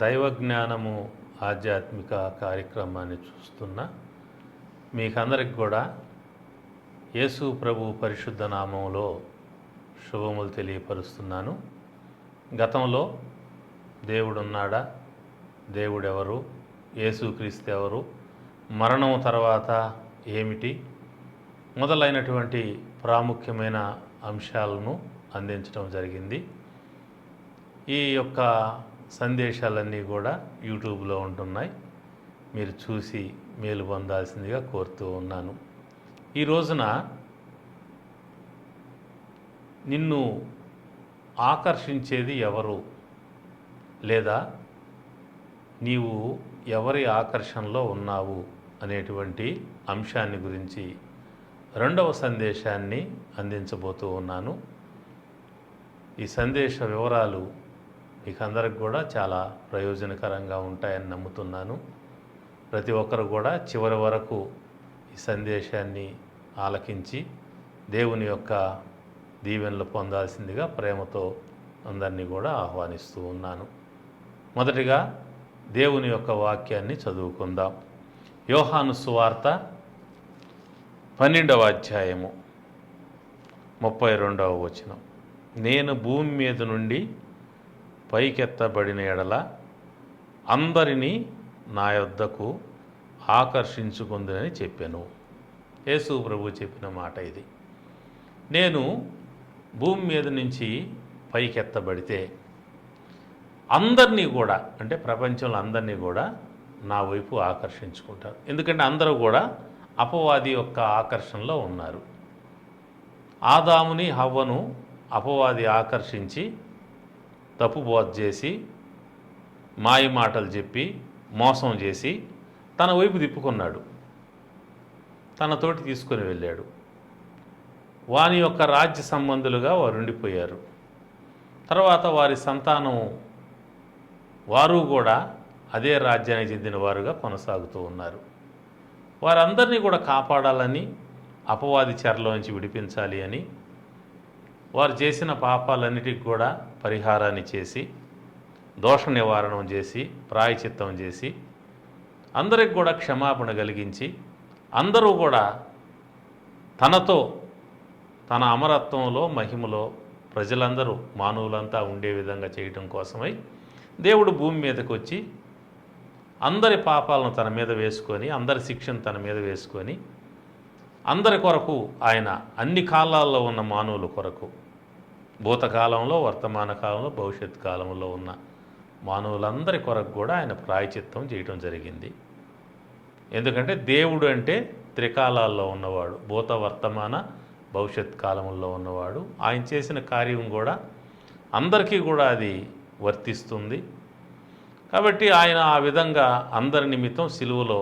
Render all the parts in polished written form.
దైవజ్ఞానము ఆధ్యాత్మిక కార్యక్రమాన్ని చూస్తున్న మీకందరికి కూడా యేసు ప్రభు పరిశుద్ధ నామంలో శుభములు తెలియపరుస్తున్నాను. గతంలో దేవుడున్నాడా, దేవుడెవరు, యేసుక్రీస్తు ఎవరు, మరణం తర్వాత ఏమిటి మొదలైనటువంటి ప్రాముఖ్యమైన అంశాలను అందించడం జరిగింది. ఈ యొక్క సందేశాలన్నీ కూడా యూట్యూబ్లో ఉంటున్నాయి. మీరు చూసి మేలు పొందాల్సిందిగా కోరుతూ ఉన్నాను. ఈ రోజున నిన్ను ఆకర్షించేది ఎవరు, లేదా నీవు ఎవరి ఆకర్షణలో ఉన్నావు అనేటువంటి అంశాన్ని గురించి రెండవ సందేశాన్ని అందించబోతూ ఉన్నాను. ఈ సందేశ వివరాలు మీకు అందరికి కూడా చాలా ప్రయోజనకరంగా ఉంటాయని నమ్ముతున్నాను. ప్రతి ఒక్కరు కూడా చివరి వరకు ఈ సందేశాన్ని ఆలకించి దేవుని యొక్క దీవెనలు పొందాల్సిందిగా ప్రేమతో అందరినీ కూడా ఆహ్వానిస్తూ ఉన్నాను. మొదటిగా దేవుని యొక్క వాక్యాన్ని చదువుకుందాం. యోహాను సువార్త 12వ అధ్యాయము 32వ వచనం. నేను భూమి మీద నుండి పైకెత్తబడిన ఎడల అందరినీ నా యొద్దకు ఆకర్షించుకుందని చెప్పాను. యేసు ప్రభు చెప్పిన మాట ఇది. నేను భూమి మీద నుంచి పైకెత్తబడితే అందరినీ కూడా, అంటే ప్రపంచంలో అందరినీ కూడా నా వైపు ఆకర్షించుకుంటారు. ఎందుకంటే అందరూ కూడా అపవాది యొక్క ఆకర్షణలో ఉన్నారు. ఆదాముని హవ్వను అపవాది ఆకర్షించి తప్పుబోధ చేసి, మాయ మాటలు చెప్పి, మోసం చేసి తన వైపు తిప్పుకున్నాడు. తనతోటి తీసుకొని వెళ్ళాడు. వాని యొక్క రాజ్య సంబంధులుగా వారు ఉండిపోయారు. తర్వాత వారి సంతానం వారు కూడా అదే రాజ్యానికి చెందిన వారుగా కొనసాగుతూ ఉన్నారు. వారందరినీ కూడా కాపాడాలని, అపవాది చెరలోంచి విడిపించాలి అని వారు చేసిన పాపాలన్నిటికి కూడా పరిహారాన్ని చేసి, దోష నివారణం చేసి, ప్రాయచిత్తం చేసి, అందరికి కూడా క్షమాపణ కలిగించి, అందరూ కూడా తనతో తన అమరత్వంలో, మహిమలో ప్రజలందరూ, మానవులంతా ఉండే విధంగా చేయటం కోసమై దేవుడు భూమి మీదకి వచ్చి అందరి పాపాలను తన మీద వేసుకొని, అందరి శిక్షను తన మీద వేసుకొని, అందరి కొరకు ఆయన అన్ని కాలాల్లో ఉన్న మానవుల కొరకు, భూతకాలంలో, వర్తమాన కాలంలో, భవిష్యత్ కాలంలో ఉన్న మానవులందరి కొరకు కూడా ఆయన ప్రాయచిత్తం చేయటం జరిగింది. ఎందుకంటే దేవుడు అంటే త్రికాలాల్లో ఉన్నవాడు, భూత, వర్తమాన, భవిష్యత్ కాలంలో ఉన్నవాడు. ఆయన చేసిన కార్యం కూడా అందరికీ కూడా అది వర్తిస్తుంది. కాబట్టి ఆయన ఆ విధంగా అందరి నిమిత్తం సిలువలో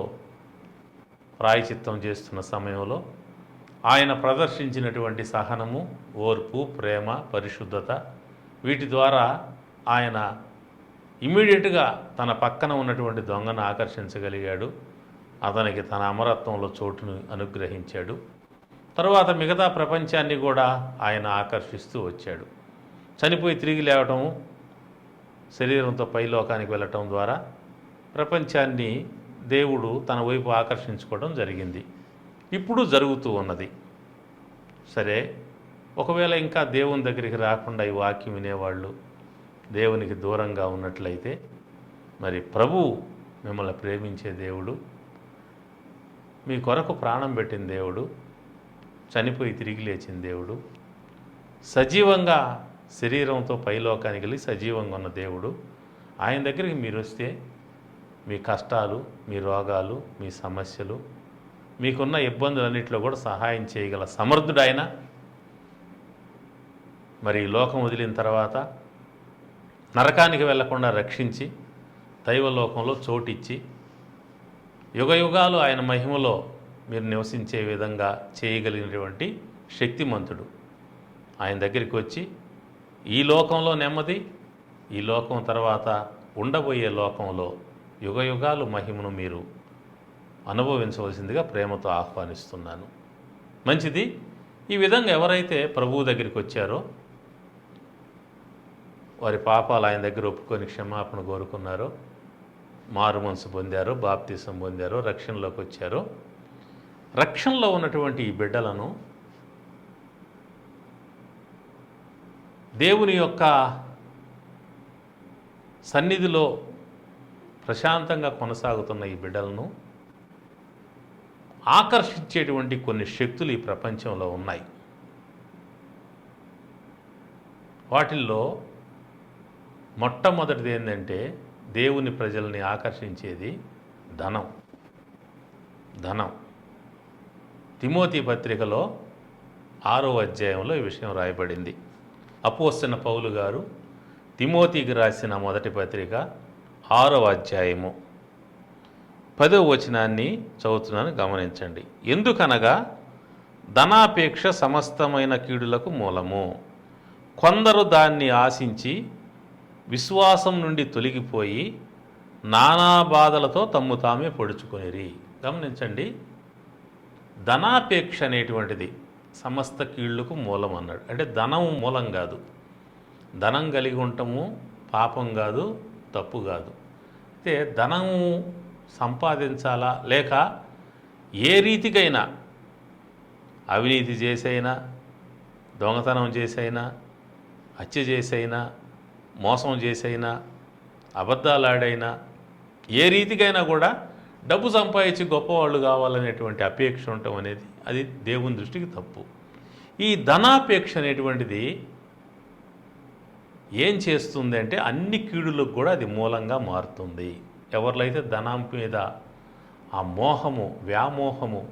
ప్రాయచిత్తం చేస్తున్న సమయంలో ఆయన ప్రదర్శించినటువంటి సహనము, ఓర్పు, ప్రేమ, పరిశుద్ధత, వీటి ద్వారా ఆయన ఇమ్మీడియట్గా తన పక్కన ఉన్నటువంటి దొంగను ఆకర్షించగలిగాడు. అతనికి తన అమరత్వంలో చోటును అనుగ్రహించాడు. తరువాత మిగతా ప్రపంచాన్ని కూడా ఆయన ఆకర్షిస్తూ వచ్చాడు. చనిపోయి తిరిగి లేవటము, శరీరంతో పైలోకానికి వెళ్ళటం ద్వారా ప్రపంచాన్ని దేవుడు తన వైపు ఆకర్షించుకోవడం జరిగింది. ఇప్పుడు జరుగుతూ ఉన్నది. సరే, ఒకవేళ ఇంకా దేవుని దగ్గరికి రాకుండా ఈ వాక్యం వినేవాళ్ళు దేవునికి దూరంగా ఉన్నట్లయితే, మరి ప్రభువు మిమ్మల్ని ప్రేమించే దేవుడు, మీ కొరకు ప్రాణం పెట్టిన దేవుడు, చనిపోయి తిరిగి లేచిన దేవుడు, సజీవంగా శరీరంతో పైలోకానికి వెళ్ళి సజీవంగా ఉన్న దేవుడు, ఆయన దగ్గరికి మీరు వస్తే మీ కష్టాలు, మీ రోగాలు, మీ సమస్యలు, మీకున్న ఇబ్బందులన్నింటిలో కూడా సహాయం చేయగల సమర్థుడు ఆయన. మరి ఈ లోకం వదిలిన తర్వాత నరకానికి వెళ్లకుండా రక్షించి, దైవలోకంలో చోటిచ్చి, యుగయుగాలు ఆయన మహిమలో మీరు నివసించే విధంగా చేయగలిగినటువంటి శక్తిమంతుడు. ఆయన దగ్గరికి వచ్చి ఈ లోకంలో నెమ్మది, ఈ లోకం తర్వాత ఉండబోయే లోకంలో యుగయుగాలు మహిమను మీరు అనుభవించవలసిందిగా ప్రేమతో ఆహ్వానిస్తున్నాను. మంచిది. ఈ విధంగా ఎవరైతే ప్రభువు దగ్గరికి వచ్చారో, వారి పాపాలు ఆయన దగ్గర ఒప్పుకొని క్షమాపణ కోరుకున్నారో, మారు మనసు పొందారో, బాప్తిసం పొందారో, రక్షణలోకి వచ్చారో, రక్షణలో ఉన్నటువంటి ఈ బిడ్డలను దేవుని యొక్క సన్నిధిలో ప్రశాంతంగా కొనసాగుతున్న ఈ బిడ్డలను ఆకర్షించేటువంటి కొన్ని శక్తులు ఈ ప్రపంచంలో ఉన్నాయి. వాటిల్లో మొట్టమొదటిది ఏంటంటే దేవుని ప్రజల్ని ఆకర్షించేది ధనం. తిమోతి పత్రికలో 6వ అధ్యాయంలో ఈ విషయం రాయబడింది. అపోస్తలుడైన పౌలు గారు తిమోతికి రాసిన మొదటి పత్రిక 6వ అధ్యాయము 10వ వచనాన్ని చదువుతున్నాను, గమనించండి. ఎందుకనగా ధనాపేక్ష సమస్తమైన కీడులకు మూలము, కొందరు దాన్ని ఆశించి విశ్వాసం నుండి తొలగిపోయి నానా బాధలతో తమ్ము తామే పొడుచుకొనిరి. గమనించండి, ధనాపేక్ష అనేటువంటిది సమస్త కీళ్లకు మూలం అన్నాడు. అంటే ధనం మూలం కాదు, ధనం కలిగి ఉండటము పాపం కాదు, తప్పు కాదు. అయితే ధనము సంపాదించాలా, లేక ఏ రీతికైనా అవినీతి చేసైనా, దొంగతనం చేసైనా, హత్య చేసైనా, మోసం చేసైనా, అబద్ధాలాడైనా, ఏ రీతికైనా కూడా డబ్బు సంపాదించి గొప్పవాళ్ళు కావాలనేటువంటి అపేక్ష ఉండటం అనేది అది దేవుని దృష్టికి తప్పు. ఈ ధనాపేక్ష అనేటువంటిది ఏం చేస్తుంది అంటే అన్ని కీడులకు కూడా అది మూలంగా మారుతుంది. ఎవరిలో అయితే ధనం మీద ఆ మోహము, వ్యామోహము,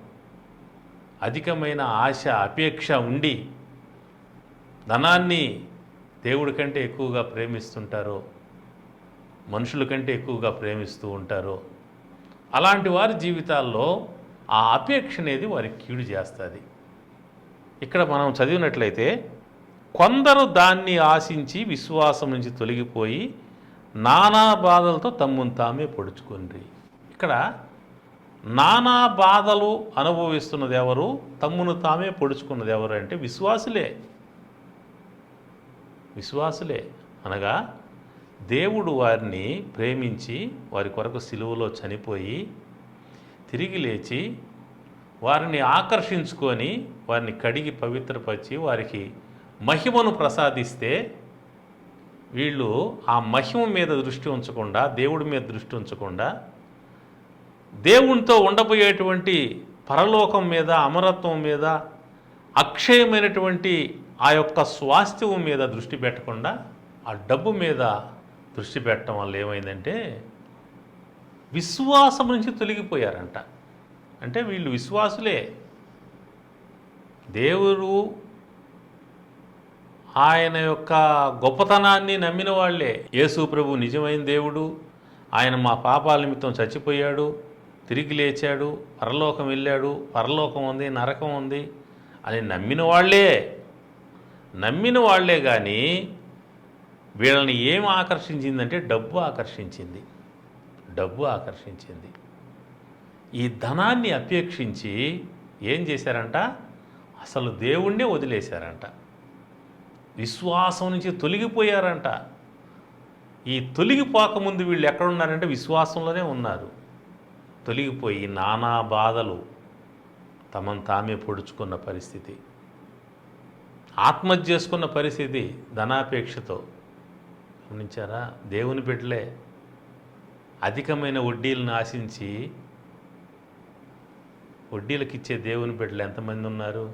అధికమైన ఆశ, అపేక్ష ఉండి ధనాన్ని దేవుడి కంటే ఎక్కువగా ప్రేమిస్తుంటారో, మనుషుల కంటే ఎక్కువగా ప్రేమిస్తూ ఉంటారో, అలాంటి వారి జీవితాల్లో ఆ అపేక్ష అనేది వారికి కీడు చేస్తుంది. ఇక్కడ మనం చదివినట్లయితే కొందరు దాన్ని ఆశించి విశ్వాసం నుంచి తొలగిపోయి నానా బాధలతో తమ్మును తామే పొడుచుకుండ్రి. ఇక్కడ నానా బాధలు అనుభవిస్తున్నది ఎవరు, తమ్మును తామే పొడుచుకున్నది ఎవరు అంటే విశ్వాసులే. అనగా దేవుడు వారిని ప్రేమించి వారి కొరకు సిలువలో చనిపోయి తిరిగి లేచి వారిని ఆకర్షించుకొని వారిని కడిగి పవిత్రపరిచి వారికి మహిమను ప్రసాదిస్తే వీళ్ళు ఆ మహిమ మీద దృష్టి ఉంచకుండా, దేవుడి మీద దృష్టి ఉంచకుండా దేవునితో ఉండబోయేటువంటి పరలోకం మీద, అమరత్వం మీద, అక్షయమైనటువంటి ఆ యొక్క స్వాస్థ్యం మీద దృష్టి పెట్టకుండా ఆ డబ్బు మీద దృష్టి పెట్టడం వల్ల ఏమైందంటే విశ్వాసం నుంచి తొలగిపోయారంట. అంటే వీళ్ళు విశ్వాసులే, దేవుడు ఆయన యొక్క గొప్పతనాన్ని నమ్మిన వాళ్ళే. యేసు ప్రభు నిజమైన దేవుడు, ఆయన మా పాపాల నిమిత్తం చచ్చిపోయాడు, తిరిగి లేచాడు, పరలోకం వెళ్ళాడు, పరలోకం ఉంది, నరకం ఉంది అని నమ్మిన వాళ్ళే కానీ వీళ్ళని ఏం ఆకర్షించిందంటే డబ్బు ఆకర్షించింది. ఈ ధనాన్ని అపేక్షించి ఏం చేశారంట, అసలు దేవుణ్ణే వదిలేశారంట, విశ్వాసం నుంచి తొలగిపోయారంట. ఈ తొలగిపోకముందు వీళ్ళు ఎక్కడున్నారంటే విశ్వాసంలోనే ఉన్నారు. తొలగిపోయి నానా బాధలు, తమను తామే పొడుచుకున్న పరిస్థితి, ఆత్మహత్య చేసుకున్న పరిస్థితి ధనాపేక్షతో. గమనించారా? దేవుని బిడ్డలే అధికమైన వడ్డీలను ఆశించి వడ్డీలకు ఇచ్చే దేవుని బిడ్డలు ఎంతమంది ఉన్నారు?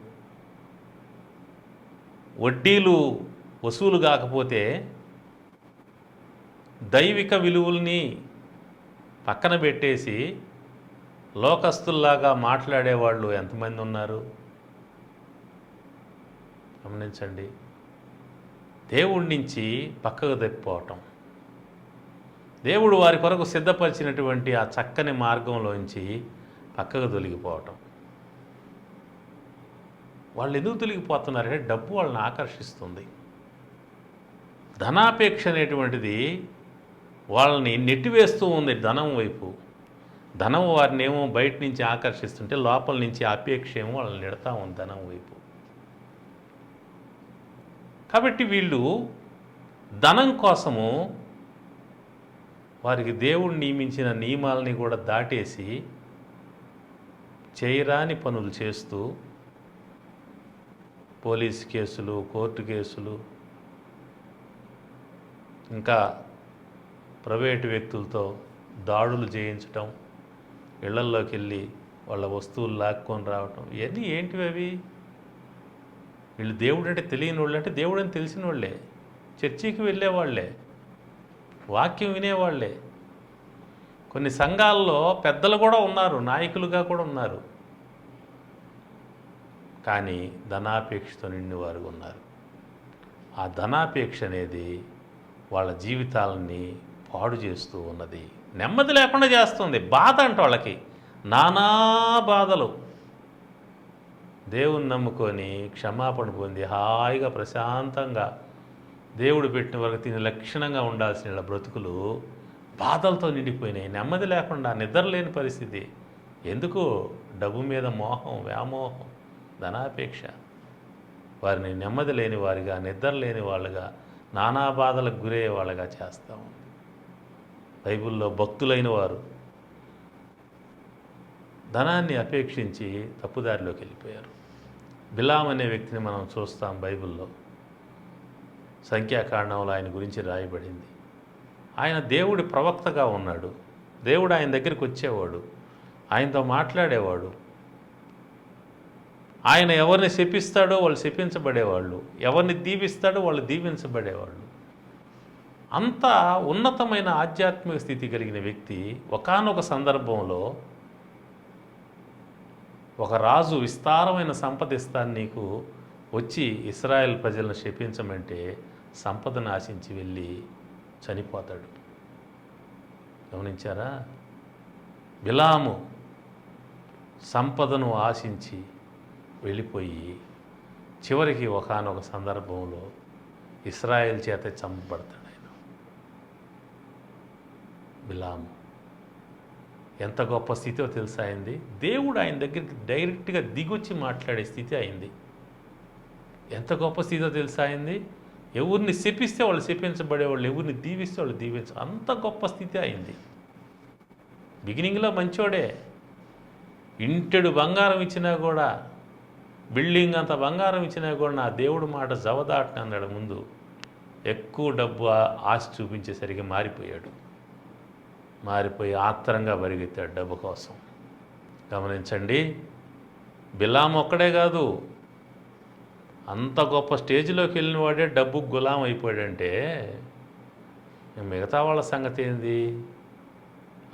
వడ్డీలు వసూలు కాకపోతే దైవిక విలువల్ని పక్కన పెట్టేసి లోకస్తుల్లాగా మాట్లాడేవాళ్ళు ఎంతమంది ఉన్నారు? గమనించండి. దేవుడి నుంచి పక్కకు తప్పిపోవటం, దేవుడు వారి కొరకు సిద్ధపరిచినటువంటి ఆ చక్కని మార్గంలోంచి పక్కకు తొలగిపోవటం. వాళ్ళు ఎందుకు తొలగిపోతున్నారంటే డబ్బు వాళ్ళని ఆకర్షిస్తుంది. ధనాపేక్ష అనేటువంటిది వాళ్ళని నెట్టివేస్తూ ఉంది ధనం వైపు. ధనం వారిని ఏమో బయట నుంచి ఆకర్షిస్తుంటే లోపల నుంచి అపేక్ష ఏమో వాళ్ళని నెడతా ఉంది ధనం వైపు. కాబట్టి వీళ్ళు ధనం కోసము వారికి దేవుడు నియమించిన నియమాలని కూడా దాటేసి చేయరాని పనులు చేస్తూ పోలీస్ కేసులు, కోర్టు కేసులు, ఇంకా ప్రైవేటు వ్యక్తులతో దాడులు చేయించటం, ఇళ్లల్లోకి వెళ్ళి వాళ్ళ వస్తువులు లాక్కొని రావటం, ఇవన్నీ ఏంటివి అవి? వీళ్ళు దేవుడు అంటే తెలియని వాళ్ళు అంటే దేవుడు అని తెలిసిన వాళ్ళే, చర్చికి వెళ్ళేవాళ్లే, వాక్యం వినేవాళ్లే. కొన్ని సంఘాల్లో పెద్దలు కూడా ఉన్నారు, నాయకులుగా కూడా ఉన్నారు, కానీ ధనాపేక్షతో నిండి వారు ఉన్నారు. ఆ ధనాపేక్ష అనేది వాళ్ళ జీవితాలని పాడు చేస్తూ ఉన్నది, నెమ్మది లేకుండా చేస్తుంది. బాధ అంట వాళ్ళకి, నానా బాధలు. దేవుని నమ్ముకొని క్షమాపణ పొంది హాయిగా ప్రశాంతంగా దేవుడు పెట్టిన వరకు తిని లక్షణంగా ఉండాల్సిన ఇలా బ్రతుకులు బాధలతో నిండిపోయినాయి, నెమ్మది లేకుండా, నిద్రలేని పరిస్థితి. ఎందుకు? డబ్బు మీద మోహం, వ్యామోహం, ధనాపేక్ష వారిని నెమ్మది లేని వారిగా, నిద్ర లేని వాళ్ళుగా, నానా బాధలకు గురయ్యే వాళ్ళగా చేస్తూ ఉంది. బైబిల్లో భక్తులైన వారు ధనాన్ని అపేక్షించి తప్పుదారిలోకి వెళ్ళిపోయారు. బిలాం అనే వ్యక్తిని మనం చూస్తాం బైబిల్లో. సంఖ్యాకాండంలో ఆయన గురించి రాయబడింది. ఆయన దేవుడి ప్రవక్తగా ఉన్నాడు. దేవుడు ఆయన దగ్గరికి వచ్చేవాడు, ఆయనతో మాట్లాడేవాడు. ఆయన ఎవరిని శపిస్తాడో వాళ్ళు శపించబడేవాళ్ళు, ఎవరిని దీవిస్తాడో వాళ్ళు దీవించబడేవాళ్ళు. అంత ఉన్నతమైన ఆధ్యాత్మిక స్థితి కలిగిన వ్యక్తి ఒకానొక సందర్భంలో ఒక రాజు విస్తారమైన సంపద ఇస్తాను నీకు, వచ్చి ఇశ్రాయేల్ ప్రజలను శపించమంటే సంపదను ఆశించి వెళ్ళి చనిపోతాడు. గమనించారా? బిలాము సంపదను ఆశించి వెళ్ళిపోయి చివరికి ఒకానొక సందర్భంలో ఇశ్రాయేల్ చేత చంపబడతాడు ఆయన. బిలాము ఎంత గొప్ప స్థితిలో తెలుసా అయింది? దేవుడు ఆయన దగ్గరికి డైరెక్ట్గా దిగొచ్చి మాట్లాడే స్థితి అయింది. ఎంత గొప్ప స్థితిలో తెలుసా అయింది? ఎవరిని శపిస్తే వాళ్ళు శపించబడేవాళ్ళు, ఎవరిని దీవిస్తే వాళ్ళు అంత గొప్ప స్థితి అయింది. బిగినింగ్లో మంచోడే, ఇంటెడు బంగారం ఇచ్చినా కూడా, బిల్డింగ్ అంత బంగారం ఇచ్చినా కూడా నా దేవుడు మాట జవదాటని అన్నాడు. ముందు ఎక్కువ డబ్బు ఆశ చూపించేసరికి మారిపోయి ఆత్రంగా పరిగెత్తాడు డబ్బు కోసం. గమనించండి, బిలాం ఒక్కడే కాదు, అంత గొప్ప స్టేజ్లోకి వెళ్ళిన వాడే డబ్బుకు గులాం అయిపోయాడంటే మిగతా వాళ్ళ సంగతి ఏంది?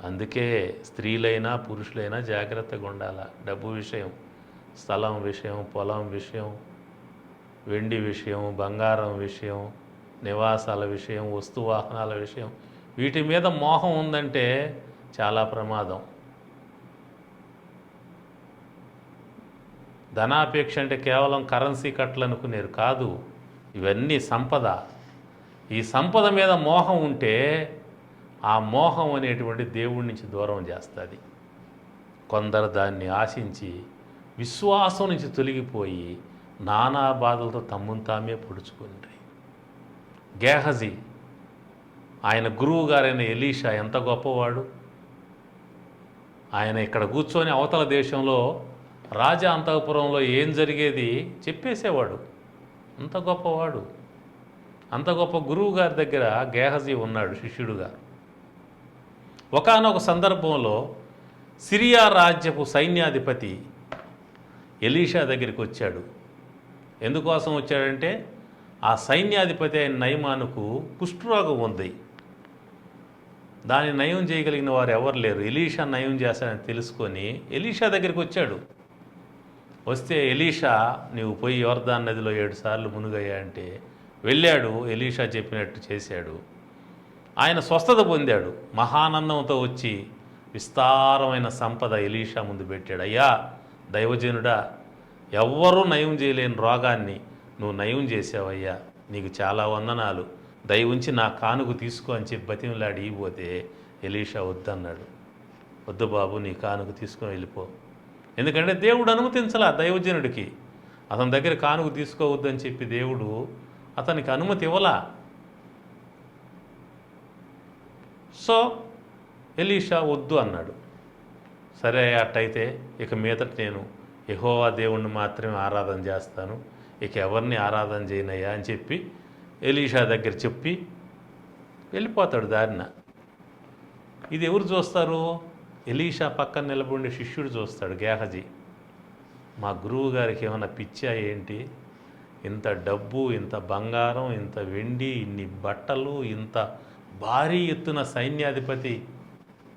అందుకే స్త్రీలైనా పురుషులైనా జాగ్రత్తగా ఉండాల. డబ్బు విషయం, స్థలం విషయం, పొలం విషయం, వెండి విషయం, బంగారం విషయం, నివాసాల విషయం, వస్తువాహనాల విషయం, వీటి మీద మోహం ఉందంటే చాలా ప్రమాదం. ధనాపేక్ష అంటే కేవలం కరెన్సీ కట్టలు అనుకునేరు కాదు, ఇవన్నీ సంపద. ఈ సంపద మీద మోహం ఉంటే ఆ మోహం అనేటువంటి దేవుడి నుంచి దూరం చేస్తుంది. కొందరు దాన్ని ఆశించి విశ్వాసం నుంచి తొలగిపోయి నానా బాధలతో తమ్మును తామే పొడుచుకుంటాయి. గేహజీ, ఆయన గురువు గారైన ఎలీషా ఎంత గొప్పవాడు. ఆయన ఇక్కడ కూర్చొని అవతల దేశంలో రాజా అంతఃపురంలో ఏం జరిగేది చెప్పేసేవాడు. అంత గొప్పవాడు. అంత గొప్ప గురువు గారి దగ్గర గేహజీ ఉన్నాడు శిష్యుడుగా. ఒకానొక సందర్భంలో సిరియా రాజ్యపు సైన్యాధిపతి ఎలీషా దగ్గరికి వచ్చాడు. ఎందుకోసం వచ్చాడంటే ఆ సైన్యాధిపతి అయిన నయమానుకు కుష్ఠరోగం ఉంది. దాన్ని నయం చేయగలిగిన వారు ఎవరు లేరు. ఎలీషా నయం చేస్తాడని తెలుసుకొని ఎలీషా దగ్గరికి వచ్చాడు. వస్తే ఎలీషా, నీవు పోయి యోర్దాన్ నదిలో 7 సార్లు మునుగయ్యా అంటే వెళ్ళాడు. ఎలీషా చెప్పినట్టు చేశాడు. ఆయన స్వస్థత పొందాడు. మహానందంతో వచ్చి విస్తారమైన సంపద ఎలీషా ముందు పెట్టాడు. అయ్యా దైవజనుడా, ఎవ్వరూ నయం చేయలేని రోగాన్ని నువ్వు నయం చేసావయ్యా, నీకు చాలా వందనాలు, దయ ఉంచి నా కానుక తీసుకో అని చెప్పి బతిమలాడి ఇవ్వబోతే ఎలీషా వద్దన్నాడు. వద్దు బాబు, నీ కానుక తీసుకొని వెళ్ళిపో. ఎందుకంటే దేవుడు అనుమతించలా దైవజనుడికి, అతని దగ్గర కానుక తీసుకోవద్దని చెప్పి దేవుడు అతనికి అనుమతి ఇవ్వలా. సో ఎలీషా వద్దు అన్నాడు. సరే అట్టయితే ఇక మీదట నేను యెహోవా దేవుణ్ణి మాత్రమే ఆరాధన చేస్తాను, ఇక ఎవరిని ఆరాధన చేయనయ్యా అని చెప్పి ఎలీషా దగ్గర చెప్పి వెళ్ళిపోతాడు దారిన. ఇది ఎవరు చూస్తారు? ఎలీషా పక్కన నిలబడి శిష్యుడు చూస్తాడు, గేహజీ. మా గురువు గారికి ఏమైనా పిచ్చా ఏంటి? ఇంత డబ్బు, ఇంత బంగారం, ఇంత వెండి, ఇన్ని బట్టలు, ఇంత భారీ ఎత్తున సైన్యాధిపతి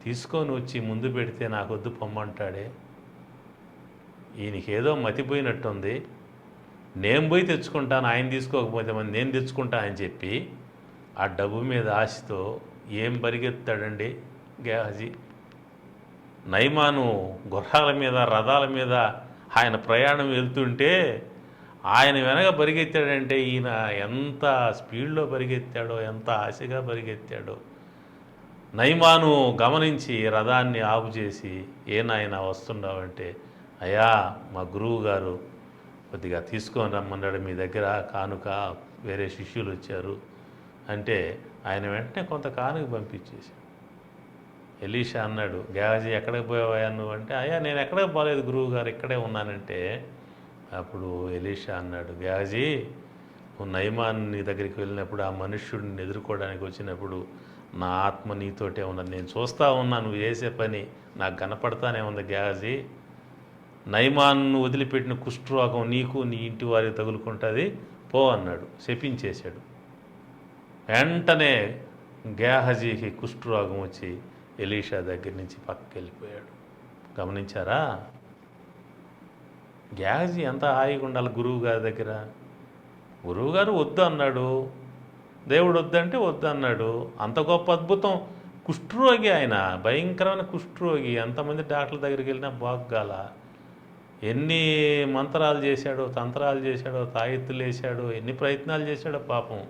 తీసుకొని వచ్చి ముందు పెడితే నాకు వద్దు పొమ్మంటాడే. ఈయనకేదో మతిపోయినట్టుంది. నేను పోయి తెచ్చుకుంటాను, ఆయన తీసుకోకపోతే మరి నేను తెచ్చుకుంటా అని చెప్పి ఆ డబ్బు మీద ఆశతో ఏం పరిగెత్తాడండి గేహజీ. నయమాను గుర్రాల మీద, రథాల మీద ఆయన ప్రయాణం వెళ్తుంటే ఆయన వెనక పరిగెత్తాడంటే ఈయన ఎంత స్పీడ్లో పరిగెత్తాడో, ఎంత ఆశగా పరిగెత్తాడో. నయమాను గమనించి రథాన్ని ఆపు చేసి, ఏ నాయన వస్తున్నావంటే, అయ్యా మా గురువు గారు కొద్దిగా తీసుకొని రమ్మన్నాడు మీ దగ్గర కానుక, వేరే శిష్యులు వచ్చారు అంటే ఆయన వెంటనే కొంత కానుక పంపించేసి. ఎలీషా అన్నాడు, గేహజీ ఎక్కడికి పోయావా నువ్వు అంటే, అయ్యా నేను ఎక్కడికి పోలేదు గురువు గారు, ఇక్కడే ఉన్నానంటే. అప్పుడు ఎలీషా అన్నాడు, గేహజీ నువ్వు నయమాన్ నీ దగ్గరికి వెళ్ళినప్పుడు ఆ మనుష్యుడిని ఎదుర్కోవడానికి వచ్చినప్పుడు నా ఆత్మ నీతోటే ఉన్నది, నేను చూస్తూ ఉన్నా నువ్వు చేసే పని నాకు కనపడతానే ఉంది గేహజీ. నయమాన్ను వదిలిపెట్టిన కుష్ఠరోగం నీకు నీ ఇంటి వారికి తగులుకుంటుంది పో అన్నాడు, శపించేశాడు. వెంటనే గేహజీకి కుష్ఠరోగం వచ్చి ఎలీషా దగ్గర నుంచి పక్కకి వెళ్ళిపోయాడు. గమనించారా? గేహజీ ఎంత హాయిగా ఉండాలి గురువు గారి దగ్గర. గురువుగారు వద్దు అన్నాడు, దేవుడు వద్దంటే వద్దు అన్నాడు. అంత గొప్ప అద్భుతం. కుష్ఠరోగి ఆయన, భయంకరమైన కుష్ఠరోగి. ఎంతమంది డాక్టర్ల దగ్గరికి వెళ్ళినా బాగుగాల. ఎన్ని మంత్రాలు చేశాడో, తంత్రాలు చేశాడో, తాయెత్తులు వేసాడో, ఎన్ని ప్రయత్నాలు చేశాడో పాపం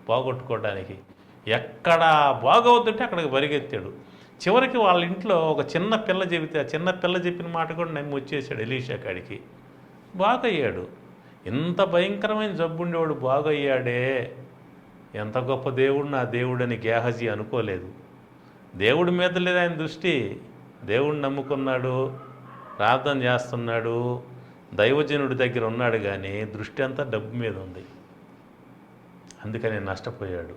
పోగొట్టుకోవడానికి. ఎక్కడ బాగవుతుంటే అక్కడికి పరిగెత్తాడు. చివరికి వాళ్ళ ఇంట్లో ఒక చిన్న పిల్ల చెబితే ఆ చిన్న పిల్ల చెప్పిన మాట కూడా నమ్మి వచ్చేసాడు ఎలీషా కాడికి. బాగయ్యాడు. ఇంత భయంకరమైన జబ్బుండేవాడు బాగయ్యాడే. ఎంత గొప్ప దేవుడు నా దేవుడని గేహజీ అనుకోలేదు. దేవుడి మీద లేదు ఆయన దృష్టి. దేవుడిని నమ్ముకున్నాడు, ప్రార్థన చేస్తున్నాడు, దైవజనుడి దగ్గర ఉన్నాడు, కానీ దృష్టి అంతా డబ్బు మీద ఉంది. అందుకని నష్టపోయాడు.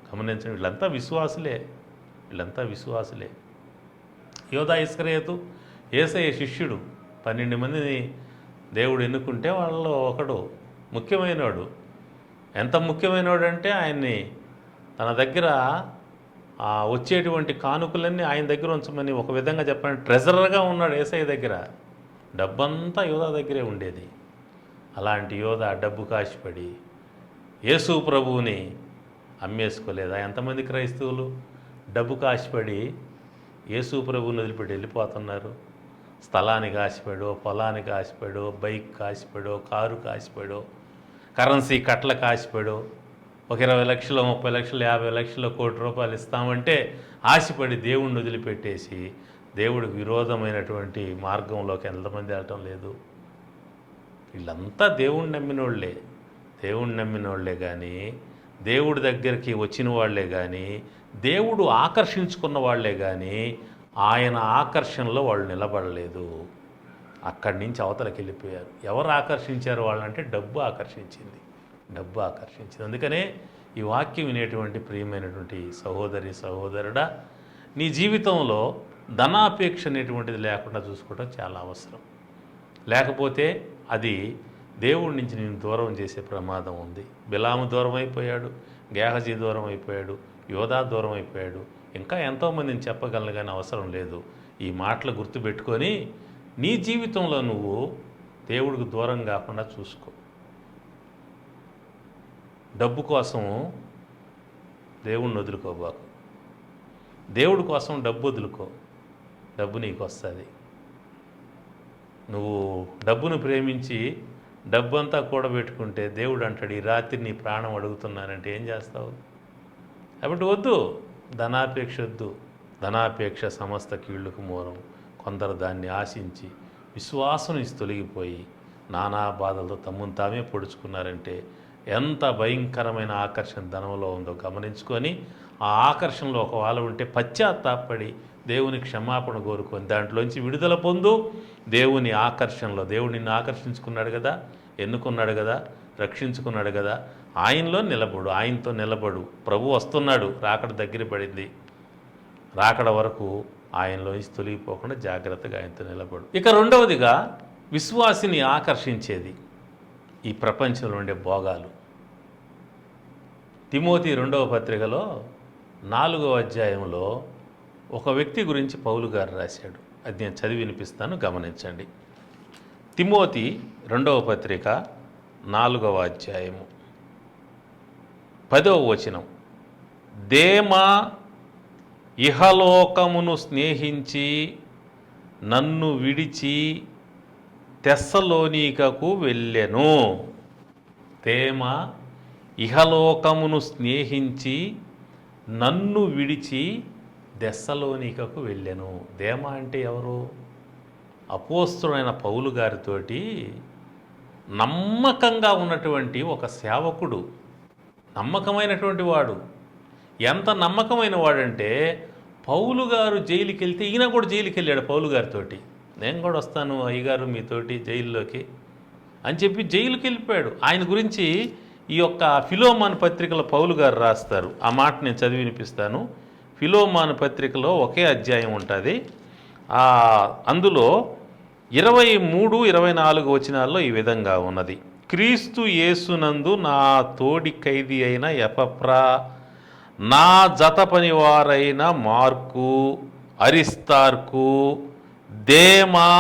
గమనించండి, వీళ్ళంతా విశ్వాసులే. యోధా ఇస్కరియోతు యేసయ్య శిష్యుడు. 12 మందిని దేవుడు ఎన్నుకుంటే వాళ్ళలో ఒకడు, ముఖ్యమైనవాడు. ఎంత ముఖ్యమైనవాడు అంటే ఆయన్ని తన దగ్గర వచ్చేటువంటి కానుకలన్నీ ఆయన దగ్గర ఉంచమని, ఒక విధంగా చెప్పాలంటే ట్రెజరర్గా ఉన్నాడు యేసయ్య దగ్గర. డబ్బంతా యోధా దగ్గరే ఉండేది. అలాంటి యోధా డబ్బు కాశపడి యేసు ప్రభువుని అమ్మేసుకోలేదా? ఎంతమంది క్రైస్తవులు డబ్బు కాశపడి యేసు ప్రభువుని వదిలిపెట్టి వెళ్ళిపోతున్నారు. స్థలానికి ఆశపడో, పొలానికి ఆశపడో, బైక్ ఆశపడో, కారు ఆశపడో, కరెన్సీ కట్లకు ఆశపడో, ఒక 20 లక్షలు, 30 లక్షలు, 50 లక్షలు, ₹1 కోటి ఇస్తామంటే ఆశపడి దేవుణ్ణి వదిలిపెట్టేసి దేవుడికి విరోధమైనటువంటి మార్గంలోకి ఎంతమంది వెళ్ళటం లేదు? వీళ్ళంతా దేవుణ్ణి నమ్మినోళ్లే కానీ, దేవుడి దగ్గరికి వచ్చిన వాళ్లే కానీ, దేవుడు ఆకర్షించుకున్న వాళ్లే కానీ ఆయన ఆకర్షణలో వాళ్ళు నిలబడలేదు. అక్కడి నుంచి అవతలకి వెళ్ళిపోయారు. ఎవరు ఆకర్షించారు వాళ్ళంటే డబ్బు ఆకర్షించింది. అందుకనే ఈ వాక్యం వినేటువంటి ప్రియమైనటువంటి సహోదరి సహోదరుడా, నీ జీవితంలో ధనాపేక్ష అనేటువంటిది లేకుండా చూసుకోవడం చాలా అవసరం. లేకపోతే అది దేవుడి నుంచి నేను దూరం చేసే ప్రమాదం ఉంది. బిలాము దూరం అయిపోయాడు, గేహజీ దూరం అయిపోయాడు, యోధా దూరం అయిపోయాడు. ఇంకా ఎంతోమందిని చెప్పగలను కానీ అవసరం లేదు. ఈ మాటలు గుర్తుపెట్టుకొని నీ జీవితంలో నువ్వు దేవుడికి దూరం కాకుండా చూసుకో. డబ్బు కోసం దేవుణ్ణి వదులుకోబాకు. దేవుడి కోసం డబ్బు వదులుకో, డబ్బు నీకు వస్తుంది. నువ్వు డబ్బును ప్రేమించి డబ్బంతా కూడబెట్టుకుంటే దేవుడు అంటాడు, ఈ రాత్రి నీ ప్రాణం అడుగుతున్నానంటే ఏం చేస్తావు? కాబట్టి వద్దు, ధనాపేక్ష వద్దు. ధనాపేక్ష సమస్త కీళ్లకు మూలం. కొందరు దాన్ని ఆశించి విశ్వాసం నుంచి తొలగిపోయి నానా బాధలతో తమ్మును తామే పొడుచుకున్నారంటే ఎంత భయంకరమైన ఆకర్షణ ధనంలో ఉందో గమనించుకొని ఆ ఆకర్షణలో ఒకవేళ ఉంటే పశ్చాత్తాపడి దేవుని క్షమాపణ కోరుకొని దాంట్లోంచి విడుదల పొందు. దేవుని ఆకర్షణలో దేవుడు నిన్ను ఆకర్షించుకున్నాడు కదా, ఎన్నుకున్నాడు కదా, రక్షించుకున్నాడు కదా, ఆయనలో నిలబడు, ఆయనతో నిలబడు. ప్రభు వస్తున్నాడు, రాకడ దగ్గర పడింది. రాకడ వరకు ఆయనలోంచి తొలగిపోకుండా జాగ్రత్తగా ఆయనతో నిలబడు. ఇక రెండవదిగా విశ్వాసిని ఆకర్షించేది ఈ ప్రపంచంలో ఉండే భోగాలు. తిమోతి 2వ పత్రికలో 4వ అధ్యాయంలో ఒక వ్యక్తి గురించి పౌలు గారు రాశాడు. అది నేను చదివి వినిపిస్తాను, గమనించండి. తిమోతి 2వ పత్రిక 4వ అధ్యాయము 10వ వచనం. దేమా ఇహలోకమును స్నేహించి నన్ను విడిచి తెస్సలోనికకు వెళ్ళెను. దేమా ఇహలోకమును స్నేహించి నన్ను విడిచి తెస్సలోనికకు వెళ్ళెను. దేమా అంటే ఎవరు? అపోస్తలుడైన పౌలు గారితోటి నమ్మకంగా ఉన్నటువంటి ఒక సేవకుడు, నమ్మకమైనటువంటి వాడు. ఎంత నమ్మకమైన వాడంటే పౌలు గారు జైలుకి వెళ్తే ఈయన కూడా జైలుకి వెళ్ళాడు పౌలు గారితోటి. నేను కూడా వస్తాను అయ్యగారు మీతోటి జైల్లోకి అని చెప్పి జైలుకి వెళ్ళిపోయాడు. ఆయన గురించి ఈ యొక్క ఫిలోమాను పత్రికలో పౌలు గారు రాస్తారు. ఆ మాట నేను చదివి వినిపిస్తాను. ఫిలోమాను పత్రికలో ఒకే అధ్యాయం ఉంటుంది. అందులో 23, 24 వచనాల్లో ఈ విధంగా ఉన్నది. క్రీస్తు యేసునందు నా తోడి ఖైదీ అయిన ఎపఫ్రా, నా జత పనివారైన మార్కు, అరిస్తార్కు, దేమా,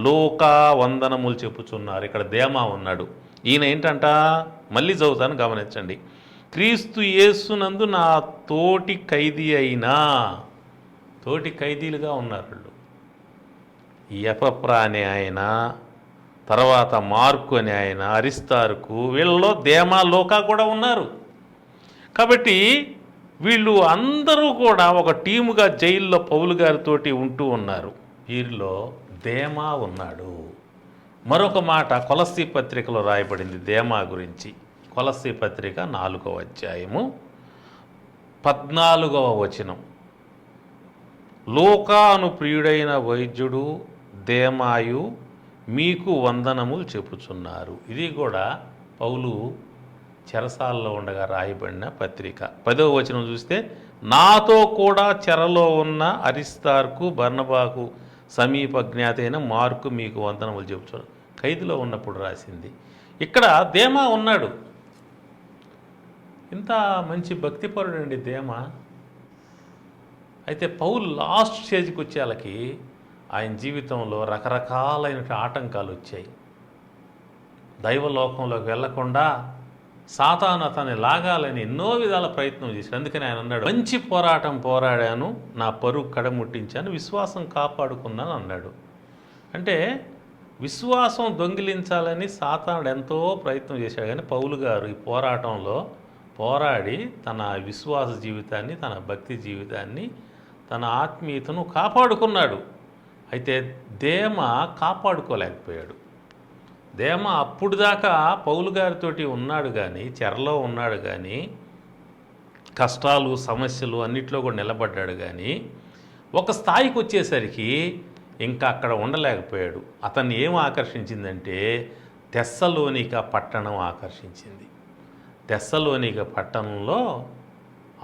లూకా వందనములు చెప్పుచున్నారు. ఇక్కడ దేమా ఉన్నాడు. ఈయన ఏంటంట, మళ్ళీ చదువుతాను గమనించండి. క్రీస్తు యేసునందు నా తోటి ఖైదీ అయినా, తోటి ఖైదీలుగా ఉన్నారు వాళ్ళు. ఎపఫ్రా అనే ఆయన, తర్వాత మార్కు అనే ఆయన, అరిస్తార్కు, వీళ్ళలో దేమా, లూకా కూడా ఉన్నారు. కాబట్టి వీళ్ళు అందరూ కూడా ఒక టీముగా జైల్లో పౌలు గారితోటి ఉంటూ ఉన్నారు. వీరిలో దేమా ఉన్నాడు. మరొక మాట కొలస్సీ పత్రికలో రాయబడింది దేమా గురించి. కొలస్సీ పత్రిక 4వ అధ్యాయము 14వ వచనం. లూకా అను ప్రియుడైన వైద్యుడు దేమాయు మీకు వందనములు చెప్పుచున్నారు. ఇది కూడా పౌలు చెరసాలలో ఉండగా రాయబడిన పత్రిక. 10వ వచనం చూస్తే, నాతో కూడా చెరలో ఉన్న అరిస్తార్కు, బర్నబాకు సమీప జ్ఞాతైన మార్కు మీకు వందనములు చెప్పుచున్నారు. ఖైదులో ఉన్నప్పుడు రాసింది. ఇక్కడ దేమా ఉన్నాడు. ఇంత మంచి భక్తిపరుడు అండి దేమా. అయితే పౌలు లాస్ట్ స్టేజ్కి వచ్చే వాళ్ళకి ఆయన జీవితంలో రకరకాలైన ఆటంకాలు వచ్చాయి. దైవలోకంలోకి వెళ్లకుండా సాతాను అతన్ని లాగాలని ఎన్నో విధాల ప్రయత్నం చేశాడు. అందుకని ఆయన అన్నాడు, మంచి పోరాటం పోరాడాను, నా పరుగు కడముట్టించాను, విశ్వాసం కాపాడుకున్నాను అన్నాడు. అంటే విశ్వాసం దొంగిలించాలని సాతానుడు ఎంతో ప్రయత్నం చేశాడు. కానీ పౌలు గారు ఈ పోరాటంలో పోరాడి తన విశ్వాస జీవితాన్ని, తన భక్తి జీవితాన్ని, తన ఆత్మీయతను కాపాడుకున్నాడు. అయితే దేమా కాపాడుకోలేకపోయాడు. దేమా అప్పుడు దాకా పౌలు గారితోటి ఉన్నాడు కానీ, చెరలో ఉన్నాడు కానీ, కష్టాలు సమస్యలు అన్నిట్లో కూడా నిలబడ్డాడు కానీ, ఒక స్థాయికి వచ్చేసరికి ఇంకా అక్కడ ఉండలేకపోయాడు. అతన్ని ఏం ఆకర్షించిందంటే తెస్సలోనిక పట్టణం ఆకర్షించింది. తెస్సలోనిక పట్టణంలో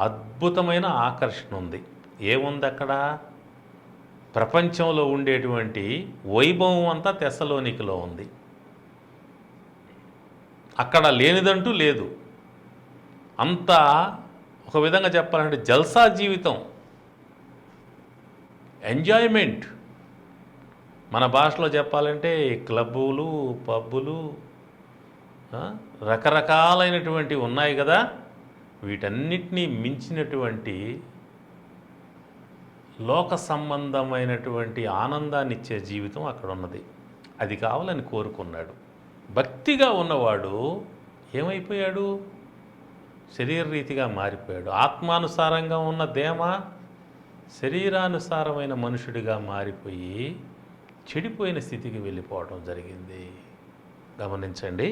అద్భుతమైన ఆకర్షణ ఉంది. ఏముంది అక్కడ? ప్రపంచంలో ఉండేటువంటి వైభవం అంతా తెస్సలోనికలో ఉంది. అక్కడ లేనిదంటూ లేదు. అంతా ఒక విధంగా చెప్పాలంటే జల్సా జీవితం, ఎంజాయ్మెంట్. మన భాషలో చెప్పాలంటే క్లబ్బులు, పబ్బులు, రకరకాలైనటువంటివి ఉన్నాయి కదా. వీటన్నిటినీ మించినటువంటి లోక సంబంధమైనటువంటి ఆనందాన్ని ఇచ్చే జీవితం అక్కడ ఉన్నది. అది కావాలని కోరుకున్నాడు. భక్తిగా ఉన్నవాడు ఏమైపోయాడు? శరీరరీతిగా మారిపోయాడు. ఆత్మానుసారంగా ఉన్న దేమా శరీరానుసారమైన మనుషుడిగా మారిపోయి చెడిపోయిన స్థితికి వెళ్ళిపోవడం జరిగింది. గమనించండి.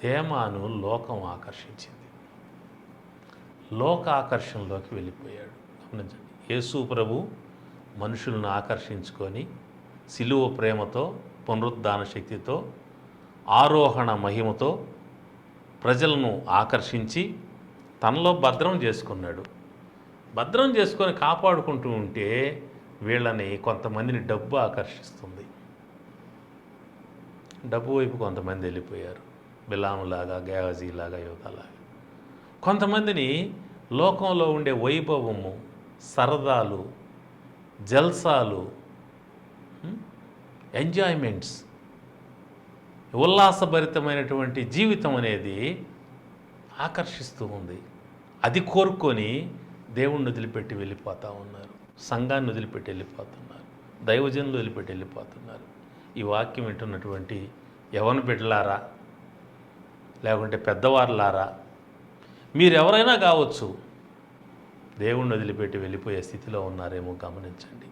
దేమాను లోకం ఆకర్షించింది. లోక ఆకర్షణలోకి వెళ్ళిపోయాడు. గమనించండి, యేసు ప్రభు మనుషులను ఆకర్షించుకొని సిలువ ప్రేమతో, పునరుద్ధాన శక్తితో, ఆరోహణ మహిమతో ప్రజలను ఆకర్షించి తనలో భద్రం చేసుకున్నాడు. భద్రం చేసుకొని కాపాడుకుంటూ ఉంటే వీళ్ళని కొంతమందిని డబ్బు ఆకర్షిస్తుంది. డబ్బు వైపు కొంతమంది వెళ్ళిపోయారు, బిలాములాగా, గేహజీలాగా, యువతలాగా. కొంతమందిని లోకంలో ఉండే వైభవము, సరదాలు, జల్సాలు, ఎంజాయ్మెంట్స్, ఉల్లాసభరితమైనటువంటి జీవితం అనేది ఆకర్షిస్తూ ఉంది. అది కోరుకొని దేవుణ్ణి వదిలిపెట్టి వెళ్ళిపోతూ ఉన్నారు, సంఘాన్ని వదిలిపెట్టి వెళ్ళిపోతున్నారు, దైవజనులు వదిలిపెట్టి వెళ్ళిపోతున్నారు. ఈ వాక్యం వింటున్నటువంటి యవన బిడ్డలారా, లేకుంటే పెద్దవారులారా, మీరెవరైనా కావచ్చు, దేవుణ్ణి వదిలిపెట్టి వెళ్ళిపోయే స్థితిలో ఉన్నారేమో గమనించండి.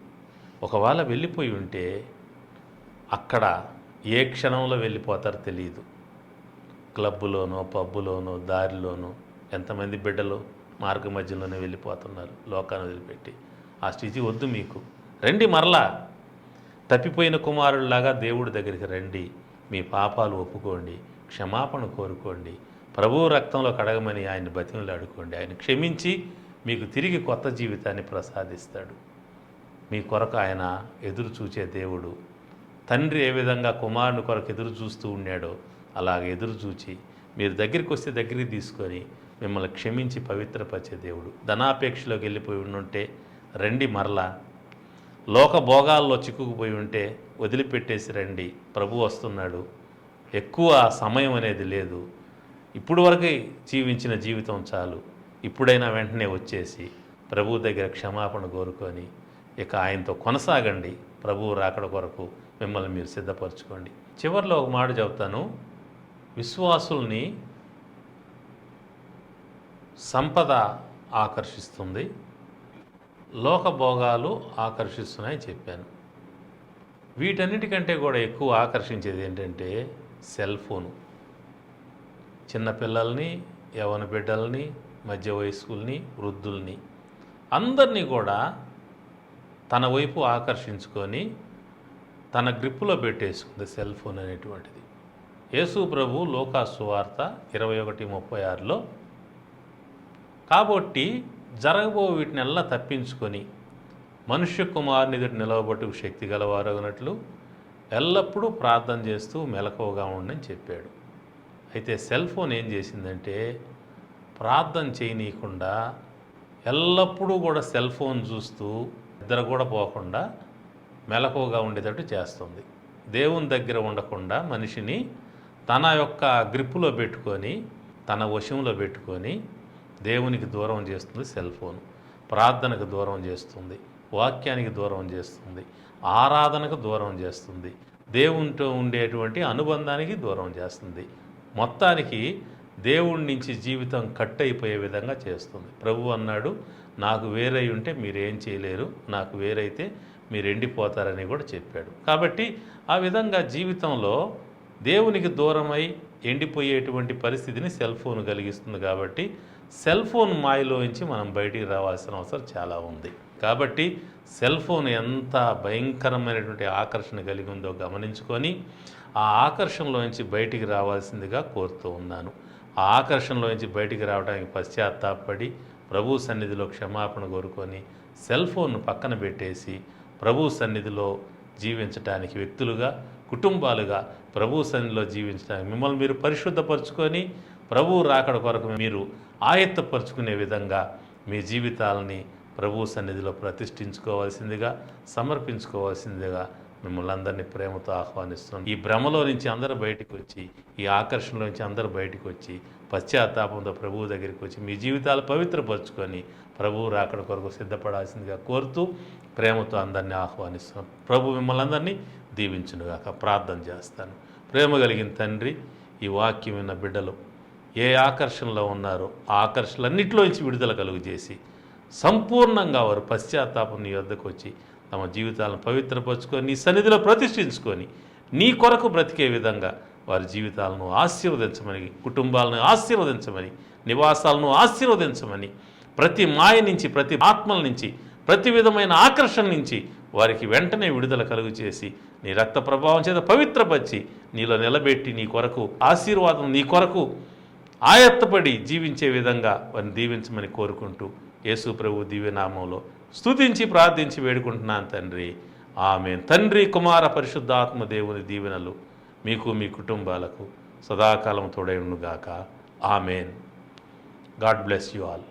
ఒకవేళ వెళ్ళిపోయి ఉంటే అక్కడ ఏ క్షణంలో వెళ్ళిపోతారో తెలియదు. క్లబ్బులోనో, పబ్బులోనో, దారిలోనో ఎంతమంది బిడ్డలు మార్గ మధ్యలోనే వెళ్ళిపోతున్నారు లోకాన్ని వదిలిపెట్టి. ఆ స్థితి వద్దు మీకు. రండి, మరలా తప్పిపోయిన కుమారుల్లాగా దేవుడి దగ్గరికి రండి, మీ పాపాలు ఒప్పుకోండి, క్షమాపణ కోరుకోండి, ప్రభువు రక్తంలో కడగమని ఆయన్ని బతిమలాడుకోండి. ఆయన క్షమించి మీకు తిరిగి కొత్త జీవితాన్ని ప్రసాదిస్తాడు. మీ కొరకు ఆయన ఎదురు చూచే దేవుడు. తండ్రి ఏ విధంగా కుమారుని కొరకు ఎదురు చూస్తూ ఉన్నాడో అలాగ ఎదురు చూచి మీరు దగ్గరికి వస్తే దగ్గరికి తీసుకొని మిమ్మల్ని క్షమించి పవిత్రపరిచే దేవుడు. ధనాపేక్షలోకి వెళ్ళిపోయి ఉంటే రండి, మరలా లోక భోగాల్లో చిక్కుకుపోయి ఉంటే వదిలిపెట్టేసి రండి, ప్రభు వస్తున్నాడు. ఎక్కువ సమయం అనేది లేదు. ఇప్పుడు వరకు జీవించిన జీవితం చాలు. ఇప్పుడైనా వెంటనే వచ్చేసి ప్రభు దగ్గర క్షమాపణ కోరుకొని ఇక ఆయనతో కొనసాగండి. ప్రభువు రాకడ కొరకు మిమ్మల్ని మీరు సిద్ధపరచుకోండి. చివరిలో ఒక మాట చెప్తాను. విశ్వాసుల్ని సంపద ఆకర్షిస్తుంది, లోకభోగాలు ఆకర్షిస్తున్నాయని చెప్పాను. వీటన్నిటికంటే కూడా ఎక్కువ ఆకర్షించేది ఏంటంటే సెల్ ఫోను. చిన్నపిల్లల్ని, యవన బిడ్డల్ని, మధ్య వయస్కుల్ని, వృద్ధుల్ని అందరినీ కూడా తన వైపు ఆకర్షించుకొని తన గ్రిప్పులో పెట్టేసుకుంది సెల్ ఫోన్ అనేటువంటిది. యేసు ప్రభు లూకా సువార్త 21:36లో కాబట్టి జరగబో వీటినెల్లా తప్పించుకొని మనుష్య కుమారుని ఎదుట నిలవబట్టుకు శక్తి గలవారగినట్లు ఎల్లప్పుడూ ప్రార్థన చేస్తూ మెలకువగా ఉండని చెప్పాడు. అయితే సెల్ ఫోన్ ఏం చేసిందంటే ప్రార్థన చేయనీయకుండా ఎల్లప్పుడూ కూడా సెల్ ఫోన్ చూస్తూ నిద్ర కూడా పోకుండా మెలకువగా ఉండేటట్టు చేస్తుంది. దేవుని దగ్గర ఉండకుండా మనిషిని తన యొక్క గ్రిప్పులో పెట్టుకొని, తన వశంలో పెట్టుకొని దేవునికి దూరం చేస్తుంది సెల్ ఫోన్. ప్రార్థనకు దూరం చేస్తుంది, వాక్యానికి దూరం చేస్తుంది, ఆరాధనకు దూరం చేస్తుంది, దేవునితో ఉండేటువంటి అనుబంధానికి దూరం చేస్తుంది. మొత్తానికి దేవుడి నుంచి జీవితం కట్ అయిపోయే విధంగా చేస్తుంది. ప్రభు అన్నాడు, నాకు వేరై ఉంటే మీరేం చేయలేరు, నాకు వేరైతే మీరు ఎండిపోతారని కూడా చెప్పాడు. కాబట్టి ఆ విధంగా జీవితంలో దేవునికి దూరమై ఎండిపోయేటువంటి పరిస్థితిని సెల్ ఫోన్ కలిగిస్తుంది. కాబట్టి సెల్ ఫోన్ మాయలోంచి మనం బయటికి రావాల్సిన అవసరం చాలా ఉంది. కాబట్టి సెల్ ఫోన్ ఎంత భయంకరమైనటువంటి ఆకర్షణ కలిగి ఉందో గమనించుకొని ఆ ఆకర్షణలోంచి బయటికి రావాల్సిందిగా కోరుతూ ఉన్నాను. ఆ ఆకర్షణలోంచి బయటికి రావడానికి పశ్చాత్తాపడి ప్రభు సన్నిధిలో క్షమాపణ కోరుకొని సెల్ ఫోన్ను పక్కన పెట్టేసి ప్రభు సన్నిధిలో జీవించడానికి వ్యక్తులుగా, కుటుంబాలుగా ప్రభు సన్నిధిలో జీవించడానికి మిమ్మల్ని మీరు పరిశుద్ధపరచుకొని ప్రభు రాకడ కొరకు మీరు ఆయత్తపరుచుకునే విధంగా మీ జీవితాలని ప్రభు సన్నిధిలో ప్రతిష్ఠించుకోవాల్సిందిగా, సమర్పించుకోవాల్సిందిగా మిమ్మల్ని అందరినీ ప్రేమతో ఆహ్వానిస్తున్నాం. ఈ భ్రమలో నుంచి అందరూ బయటకు వచ్చి, ఈ ఆకర్షణలో నుంచి అందరూ బయటకు వచ్చి పశ్చాత్తాపంతో ప్రభువు దగ్గరికి వచ్చి మీ జీవితాలు పవిత్రపరచుకొని ప్రభువు రాకడ కొరకు సిద్ధపడాల్సిందిగా కోరుతూ ప్రేమతో అందరినీ ఆహ్వానిస్తున్నాం. ప్రభు మిమ్మల్ని అందరినీ దీవించునుగాక. ప్రార్థన చేస్తాను. ప్రేమ కలిగిన తండ్రి, ఈ వాక్యం విన్న బిడ్డలు ఏ ఆకర్షణలో ఉన్నారో ఆ ఆకర్షణలన్నింటిలోంచి విడుదల కలుగు చేసి సంపూర్ణంగా వారు పశ్చాత్తాపం నీ వద్దకు వచ్చి తమ జీవితాలను పవిత్రపరచుకొని నీ సన్నిధిలో ప్రతిష్ఠించుకొని నీ కొరకు బ్రతికే విధంగా వారి జీవితాలను ఆశీర్వదించమని, కుటుంబాలను ఆశీర్వదించమని, నివాసాలను ఆశీర్వదించమని, ప్రతి మాయ నుంచి, ప్రతి ఆత్మల నుంచి, ప్రతి విధమైన ఆకర్షణ నుంచి వారికి వెంటనే విడుదల కలుగు చేసి నీ రక్త ప్రభావం చేత పవిత్రపరిచి నీలో నిలబెట్టి నీ కొరకు ఆశీర్వాదం, నీ కొరకు ఆయత్తపడి జీవించే విధంగా వారిని దీవించమని కోరుకుంటూ యేసు ప్రభు దివ్యనామంలో స్తుతించి ప్రార్థించి వేడుకుంటున్నాను తండ్రి. ఆమేన్. తండ్రి, కుమార, పరిశుద్ధాత్మ దేవుని దీవెనలు మీకు, మీ కుటుంబాలకు సదాకాలం తోడై ఉండుగాక. Amen. God bless you all.